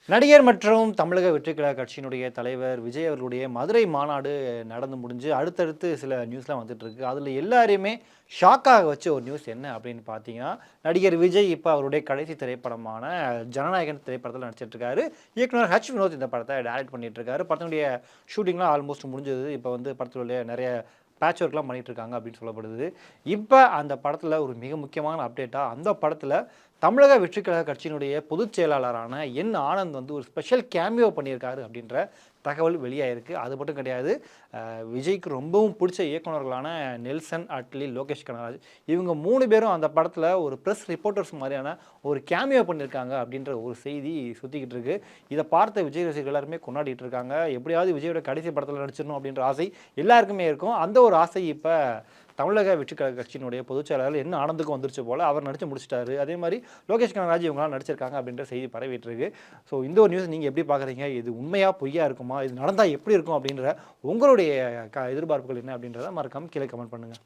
நடிகர் மற்றும் தமிழக வெற்றிக்கழக கட்சியினுடைய தலைவர் விஜய் அவர்களுடைய மதுரை மாநாடு நடந்து முடிஞ்சு அடுத்தடுத்து சில நியூஸ்லாம் வந்துட்டு இருக்கு. அதில் எல்லாரையுமே ஷாக்காக வச்ச ஒரு நியூஸ் என்ன அப்படின்னு பார்த்தீங்கன்னா, நடிகர் விஜய் இப்போ அவருடைய கடைசி திரைப்படமான ஜனநாயகன் திரைப்படத்தில் நடிச்சிட்டு இருக்காரு. இயக்குனர் வினோத் இந்த படத்தை டைரக்ட் பண்ணிட்டு இருக்காரு. படத்தினுடைய ஷூட்டிங்லாம் ஆல்மோஸ்ட் முடிஞ்சது. இப்போ வந்து படத்துடைய நிறைய பேட்ச் ஒர்க்லாம் பண்ணிட்டு இருக்காங்க அப்படின்னு சொல்லப்படுது. இப்போ அந்த படத்தில் ஒரு மிக முக்கியமான அப்டேட்டாக அந்த படத்தில் தமிழக வெற்றிக்கழக கட்சியினுடைய பொதுச் செயலாளரான ஆனந்த் வந்து ஒரு ஸ்பெஷல் கேமியோ பண்ணியிருக்காரு அப்படின்ற தகவல் வெளியாயிருக்கு. அது மட்டும் கிடையாது, விஜய்க்கு ரொம்பவும் பிடிச்ச இயக்குநர்களான நெல்சன், அட்லி, லோகேஷ் கனகராஜ் இவங்க 3 பேரும் அந்த படத்தில் ஒரு ப்ரெஸ் ரிப்போர்ட்டர்ஸ் மாதிரியான ஒரு கேமியோ பண்ணியிருக்காங்க அப்படின்ற ஒரு செய்தி சுற்றிக்கிட்டு இருக்கு. இதை பார்த்த விஜய் ரசிகர்கள் எல்லாருமே கொண்டாடிட்டு இருக்காங்க. எப்படியாவது விஜயோட கடைசி படத்தில் நடிச்சிடணும் அப்படின்ற ஆசை எல்லாருக்குமே இருக்கும். அந்த ஒரு ஆசை இப்போ தமிழக வெற்றிக்கழக கட்சியினுடைய பொதுச் செயலாளர் ஆனந்துக்கும் வந்துருச்சு போல. அவர் நடிச்சு முடிச்சிட்டாரு. அதே மாதிரி லோகேஷ் கனகராஜ் இவங்களாம் நடிச்சிருக்காங்க அப்படின்ற செய்தி பரவிட்டு இருக்கு. ஸோ இந்த ஒரு நியூஸ் நீங்கள் எப்படி பார்க்குறீங்க? இது உண்மையா பொய்யா இருக்குமா? இது நடந்தால் எப்படி இருக்கும் அப்படின்ற உங்களுடைய எதிர்பார்ப்புகள் என்ன அப்படின்றத மறக்காம கீழே கமெண்ட் பண்ணுங்கள்.